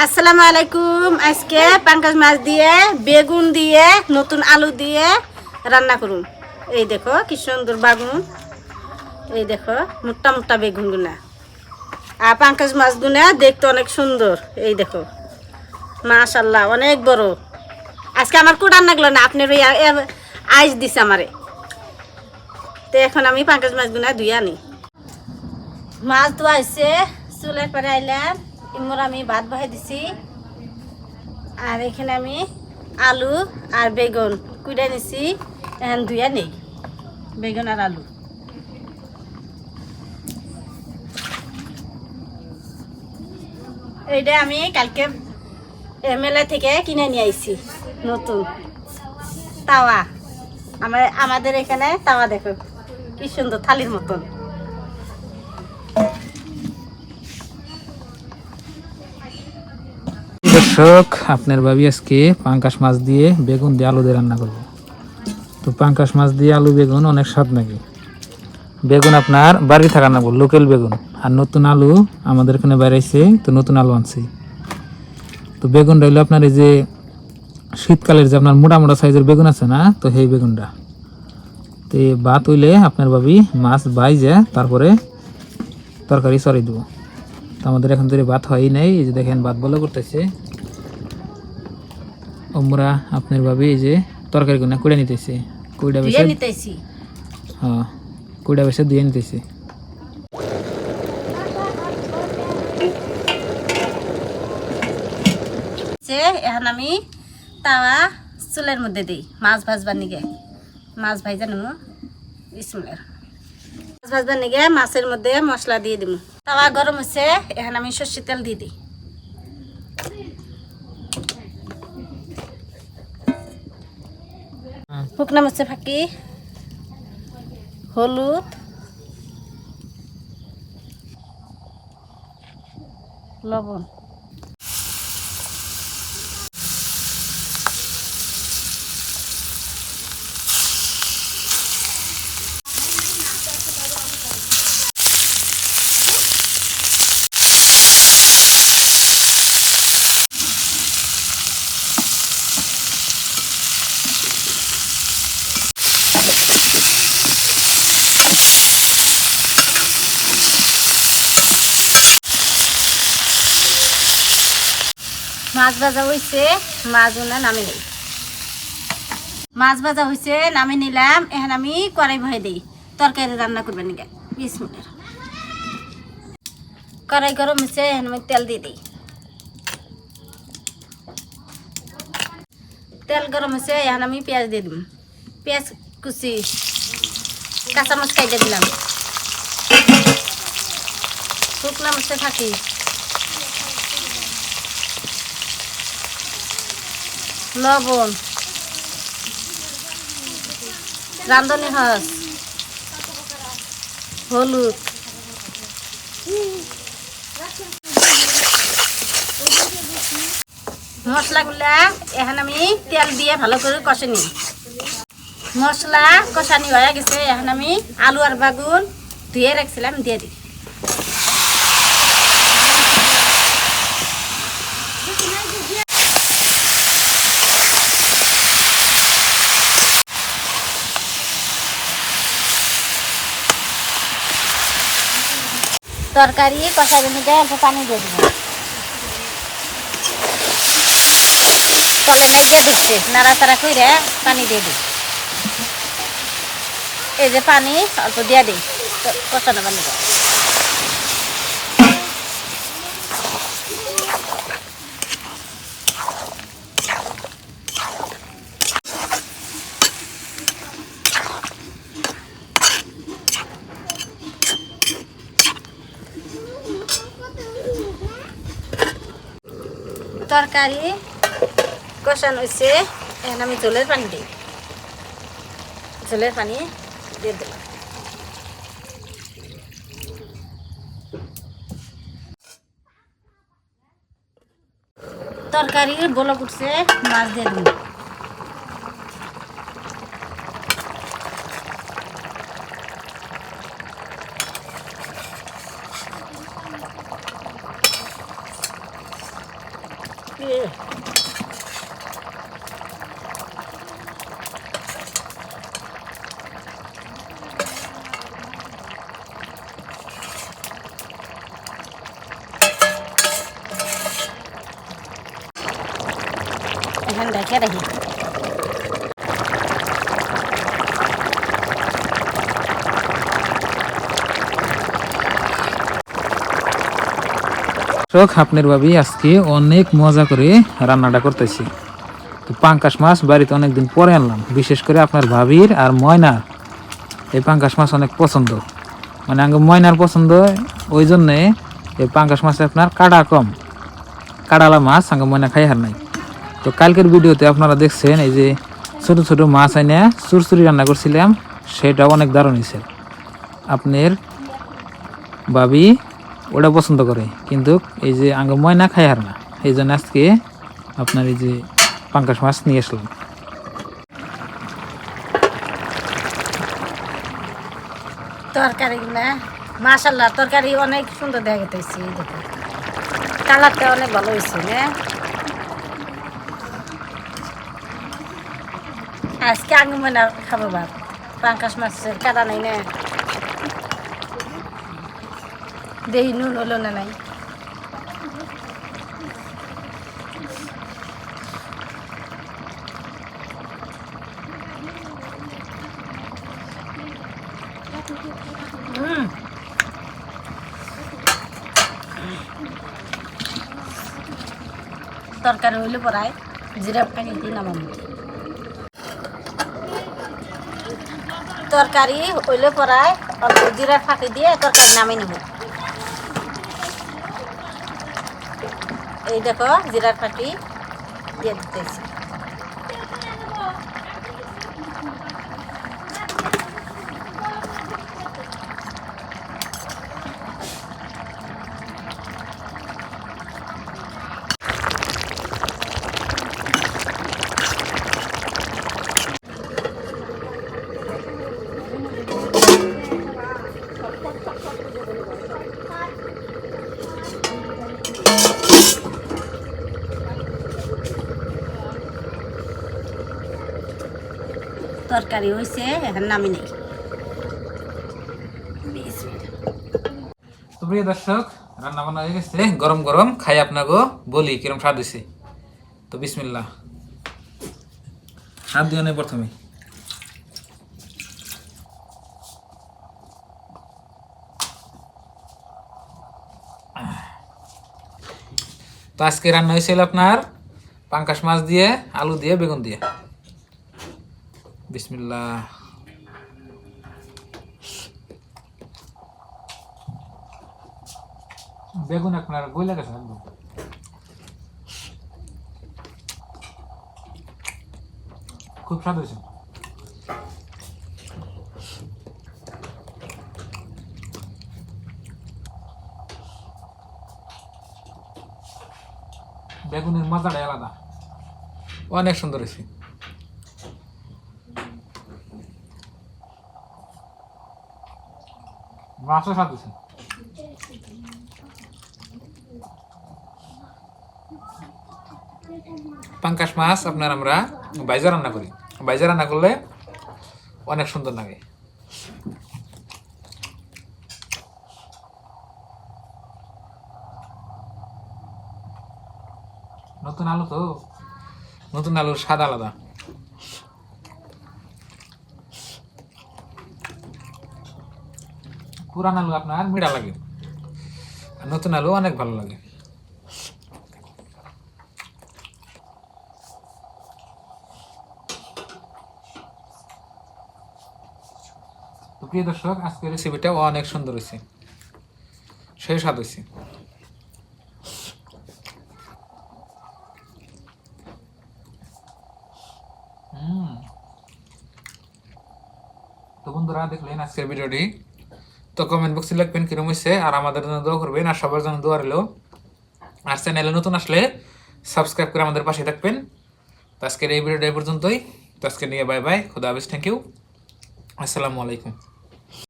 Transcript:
আসসালামু আলাইকুম। আজকে পাঙ্কাশ মাছ দিয়ে বেগুন দিয়ে নতুন আলু দিয়ে রান্না করুন। এই দেখো কি সুন্দর বেগুন, এই দেখো মোটা মোটা বেগুন গুনা আর পাঙ্কাশ মাছ গুনা দেখতে অনেক সুন্দর। এই দেখো মাশাআল্লাহ অনেক বড়। আজকে আমার কো রান্না গেল না, আপনার ওই আইস দিছে আমারে। তো এখন আমি পাঙ্কাশ মাছ গুনা ধুই আনি। মাছ ধোয়া হয়েছে, চুলের পরে আইলাম। ইমর আমি ভাত বহাই দিছি আর এখানে আমি আলু আর বেগুন কুড়ে নিছি, এখন ধুইয়া নেই বেগুন আর আলু। এইটা আমি কালকে মেলা থেকে কিনে নিয়ে আইছি নতুন তাওয়া। আমাদের এখানে তাওয়া দেখো কি সুন্দর থালির মতন। দর্শক, আপনার ভাবি আজকে পাঙ্কাশ মাছ দিয়ে বেগুন দিয়ে আলু দিয়ে রান্না করবো। তো পাঙ্কাশ মাছ দিয়ে আলু বেগুন অনেক স্বাদ নাকি। বেগুন আপনার বাড়ি থাকা না, লোকাল বেগুন। আর নতুন আলু আমাদের এখানে বেড়াইছে, তো নতুন আলু আনছি। তো বেগুন রইল আপনার এই যে শীতকালের যে আপনার মোটা মোটা সাইজের বেগুন আছে না, তো সেই বেগুনটা। তো ভাত হইলে আপনার ভাবি মাছ বাইজে তারপরে তরকারি চড়াই দেবো। তো আমাদের এখন ধরে ভাত হয়ই নাই, এই যে দেখেন ভাত বলে করতেছে। আমরা আপনার ভাবি এই যে তরকারি গুনা কুড়ে নিতেছে, কুড়া বেশে নিতেছি। হ্যাঁ, কুড়া বেশে দিয়ে নিতেছে। এখন আমি তাওয়া চুলের মধ্যে দিই মাছ ভাজবার নিগে। মাছ ভাইজা নেব বিসমিল্লাহ। মাছ ভাজবার নিগে মাছের মধ্যে মশলা দিয়ে দিব। তাওয়া গরম হচ্ছে, এখন আমি সর্ষের তেল দিয়ে দিই। শুকনা মরিচের ফাঁকি, হলুদ, লবণ। মাছ ভাজা হয়েছে, মাছগুলো নামে দিই। মাছ ভাজা হয়েছে, নামে নিলাম। এখন আমি কড়াই বহাই দিই তরকারি রান্না করবেন নিকে। 20 মিনিট কড়াই গরম হয়েছে, এখন আমি তেল দিয়ে দিই। তেল গরম হয়েছে, এখন আমি পেঁয়াজ দিয়ে দিব। পেঁয়াজ কুচি, কাঁচামরিচ কাইটে দিলাম, শুকনা মরিচে থাকি, লবণ, রাঁধুনি হস, হলুদ, মশলাগুলা এখন আমি তেল দিয়ে ভালো করে কষে নিই। মশলা কষানি হয়ে গেছে, এখন আমি আলু আর বেগুন ধুয়ে রাখছিলাম দিয়ে দিই। তরকারি কষাই নিতে অল্প পানি দিয়ে দিব। তলে লাগিয়ে দিচ্ছে, নাড়াচাড়া করে পানি দিয়ে দিই। এই যে পানি অল্প দিয়ে দিই কষানো পানি। তরকারি কষানো হয়েছে, এখন আমি ঝোলের পানি দিই। ঝোলের পানি দিয়ে দিলাম। তরকারির বলক উঠছে, মাছ দিয়ে দিই। এখানে দেখে রাখি। আপনার ভাবি আজকে অনেক মজা করে রান্নাটা করতেছি। তো পাঙ্কাশ মাছ বাড়িতে অনেকদিন পরে আনলাম, বিশেষ করে আপনার ভাবির আর ময়নার এই পাঙ্কাশ মাছ অনেক পছন্দ। মানে আগে ময়নার পছন্দ, ওই জন্যে এই পাঙ্কাশ মাছে আপনার কাটা কম, কাটালা মাছ আগে ময়না খাই হার নাই। তো কালকের ভিডিওতে আপনারা দেখছেন এই যে ছোট ছোট মাছ আইনে চুরচুরি রান্না করছিলাম, সেটা অনেক দারুণ হয়েছে। আপনার ভাবি ওটা পছন্দ করে, কিন্তু এই যে আগে ময়না খাই হার না, এই জন্য আজকে আপনার এই যে পাঙ্কাশ মাছ নিয়ে আসলাম। তরকারি না মাশাআল্লাহ, তরকারি অনেক সুন্দর দেখা গেছে। কালারটা অনেক ভালো হয়েছে না। আজকে আগে মনে খাবো ভাত, পাঙ্কাশ মাছের কাটা নাই না, দেহি নুন হলো না নাই। তরকারি হইলে পড়ায় জিরা পানি দিয়ে নামাবো। তরকারি হইলে পড়ায় অল্প জিরার ফাঁকি দিয়ে তরকারি নামিয়ে নেব। এই দেখো জিরার ফাঁকি দিয়ে দিতেছি। তরকারি হয়েছে, এখন নামি নেই। তো প্রিয় দর্শক, রান্না বান্না হয়ে গেছে, গরম গরম খাই আপনাকে বলি কিরম স্বাদ হয়েছে। তো বিসমিল্লাহ, হাত দিয়ে নেই প্রথমে। তো আজকে রান্না হয়েছিল আপনার পাঙ্কাশ মাছ দিয়ে, আলু দিয়ে, বেগুন দিয়ে। বিসমিল্লাহ। বেগুন আপনার গইলা গেছে একদম। খুব স্বাদ হয়েছে। বেগুনের মজাটাই আলাদা, অনেক সুন্দর হয়েছে। মাছও স্বাদ হয়েছে। পাঙ্কাশ মাছ আপনার আমরা বাইজা রান্না করি, বাইজা রান্না করলে অনেক সুন্দর লাগে। নতুন আলু তো, নতুন আলুর স্বাদ আলাদা। পুরান আলু আপনার মিঠা লাগে, আর নতুন আলু অনেক ভালো লাগে। তো প্রিয় দর্শক, আজকের রেসিপিটা অনেক সুন্দর হয়েছে, সেই স্বাদ হয়েছে। তো বন্ধুরা, দেখলেন আজকের ভিডিওটি। তো কমেন্ট বক্সে লিখবেন কিরম হয়েছে, আর আমাদের জন্য দোয়া করবেন, আর সবার জন্য দোয়া রইল। আর চ্যানেলে নতুন আসলে সাবস্ক্রাইব করে আমাদের পাশে থাকবেন। তো আজকের এই ভিডিওটা এই পর্যন্তই। তো আজকে নিয়ে বাই বাই, খুদা হাফেজ, থ্যাংক ইউ, আসসালামু আলাইকুম।